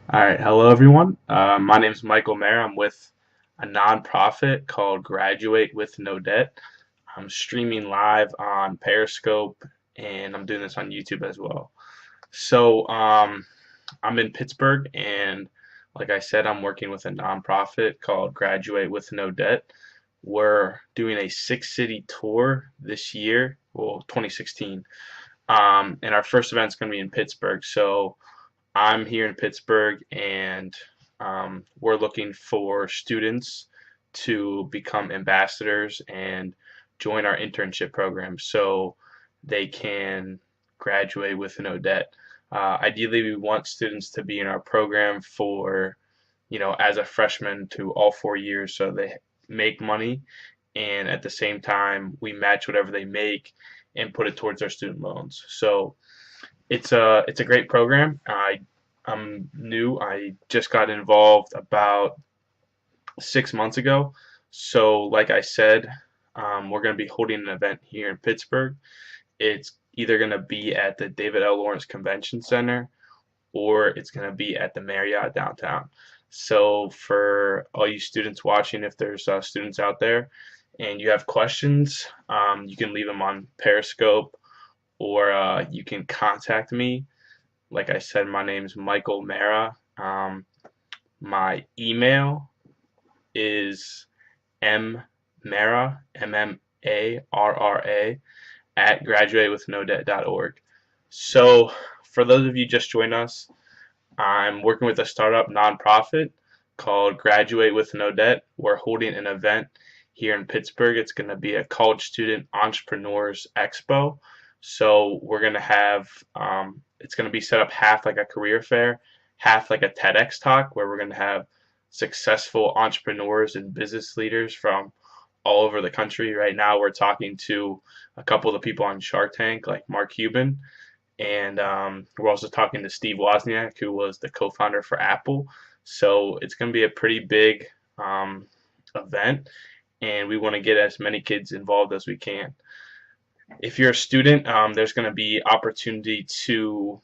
All right, hello everyone. My name is Michael Mayer. I'm with a nonprofit called Graduate with No Debt. I'm streaming live on Periscope and I'm doing this on YouTube as well. I'm in Pittsburgh and like I said, I'm working with a nonprofit called Graduate with No Debt. We're doing a six-city tour this year, well, 2016. And our first event's going to be in Pittsburgh. So I'm here in Pittsburgh, and we're looking for students to become ambassadors and join our internship program so they can graduate with no debt. Ideally, we want students to be in our program for, as a freshman to all 4 years so they make money, and at the same time, we match whatever they make and put it towards their student loans. So it's a great program. I'm new. I just got involved about 6 months ago. So, like I said, we're going to be holding an event here in Pittsburgh. It's either going to be at the David L. Lawrence Convention Center or it's going to be at the Marriott downtown. So, for all you students watching, if there's students out there and you have questions, you can leave them on Periscope or you can contact me. Like I said, my name is Michael Mara. My email is mmara, MMARRA, at graduatewithnodebt.org. So, for those of you just joined us, I'm working with a startup nonprofit called Graduate with No Debt. We're holding an event here in Pittsburgh. It's going to be a college student entrepreneurs expo. So we're going to have, it's going to be set up half like a career fair, half like a TEDx talk, where we're going to have successful entrepreneurs and business leaders from all over the country. Right now, we're talking to a couple of the people on Shark Tank, like Mark Cuban, and we're also talking to Steve Wozniak, who was the co-founder for Apple. So it's going to be a pretty big event, and we want to get as many kids involved as we can. If you're a student, there's going to be opportunity to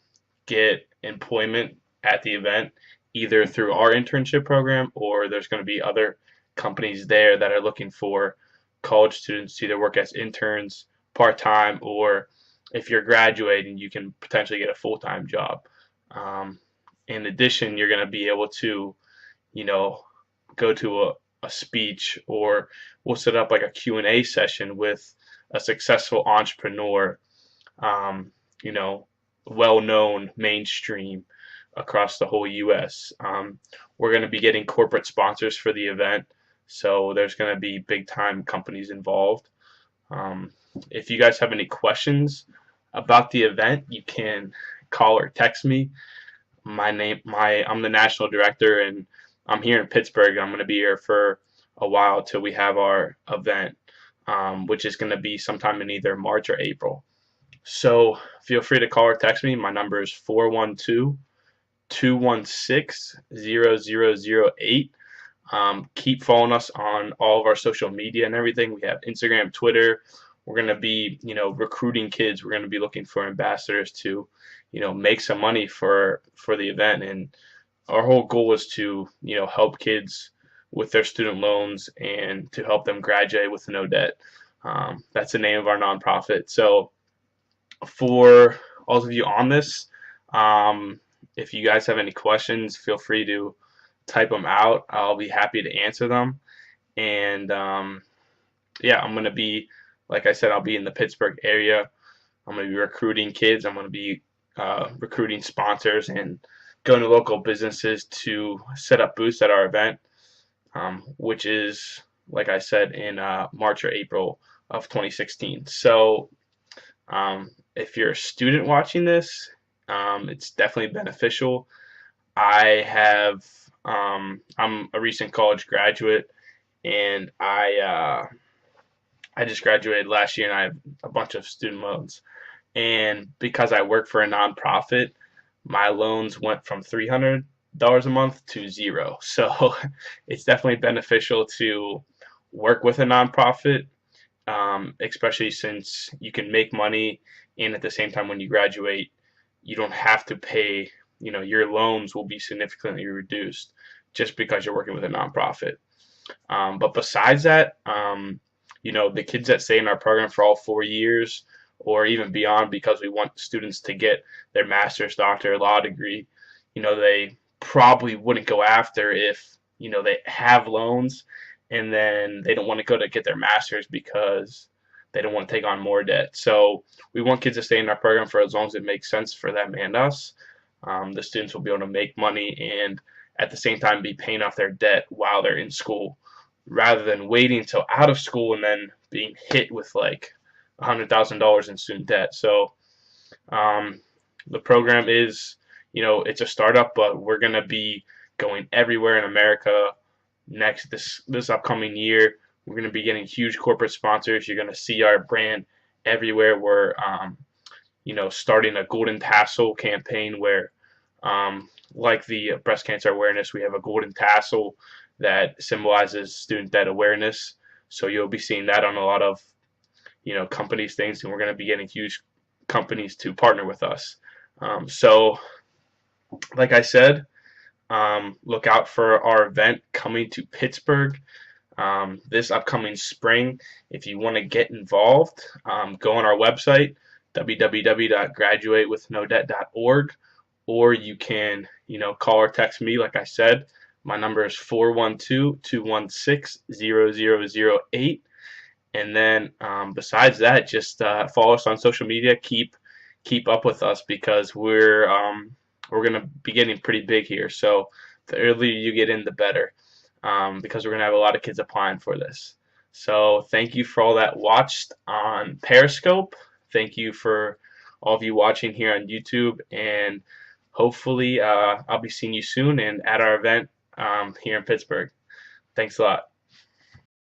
get employment at the event, either through our internship program or there's going to be other companies there that are looking for college students to either work as interns part-time, or if you're graduating, you can potentially get a full-time job. Um, in addition, you're going to be able to, you know, go to a speech, or we'll set up like a Q&A session with a successful entrepreneur, um, you know, well-known mainstream across the whole U.S. We're going to be getting corporate sponsors for the event, so there's going to be big-time companies involved. Um, if you guys have any questions about the event, you can call or text me. I'm the national director, and I'm here in Pittsburgh. I'm going to be here for a while till we have our event, which is going to be sometime in either March or April. So feel free to call or text me. My number is 412-216-0008. Keep following us on all of our social media and everything. We have Instagram, Twitter. We're going to be, recruiting kids. We're going to be looking for ambassadors to, make some money for the event. And our whole goal is to, help kids with their student loans and to help them graduate with no debt. That's the name of our nonprofit. So for all of you on this, if you guys have any questions, feel free to type them out. I'll be happy to answer them. And yeah, I'm going to be, like I said, I'll be in the Pittsburgh area. I'm going to be recruiting kids. I'm going to be recruiting sponsors and going to local businesses to set up booths at our event, which is, like I said, in March or April of 2016. So if you're a student watching this, it's definitely beneficial. I'm a recent college graduate, and I just graduated last year, and I have a bunch of student loans. And because I work for a nonprofit, my loans went from $300 a month to zero. So it's definitely beneficial to work with a nonprofit, especially since you can make money, and at the same time, when you graduate, you don't have to pay your loans will be significantly reduced just because you're working with a nonprofit. But besides that, the kids that stay in our program for all 4 years or even beyond, because we want students to get their master's, doctorate, law degree, they probably wouldn't go after if, they have loans and then they don't want to go to get their master's because they don't want to take on more debt. So we want kids to stay in our program for as long as it makes sense for them and us. The students will be able to make money and at the same time be paying off their debt while they're in school, rather than waiting until out of school and then being hit with like $100,000 in student debt. So the program is, it's a startup, but we're gonna be going everywhere in America this upcoming year. We're gonna be getting huge corporate sponsors. You're gonna see our brand everywhere. We're starting a golden tassel campaign where, like the breast cancer awareness, we have a golden tassel that symbolizes student debt awareness. So you'll be seeing that on a lot of, companies things, and we're going to be getting huge companies to partner with us. So, like I said, look out for our event coming to Pittsburgh this upcoming spring. If you want to get involved, go on our website, www.graduatewithnodebt.org, or you can, call or text me. Like I said, my number is 412-216-0008. And then besides that, just follow us on social media. Keep up with us because we're going to be getting pretty big here. So the earlier you get in, the better, because we're going to have a lot of kids applying for this. So thank you for all that watched on Periscope. Thank you for all of you watching here on YouTube, and hopefully I'll be seeing you soon and at our event here in Pittsburgh. Thanks a lot.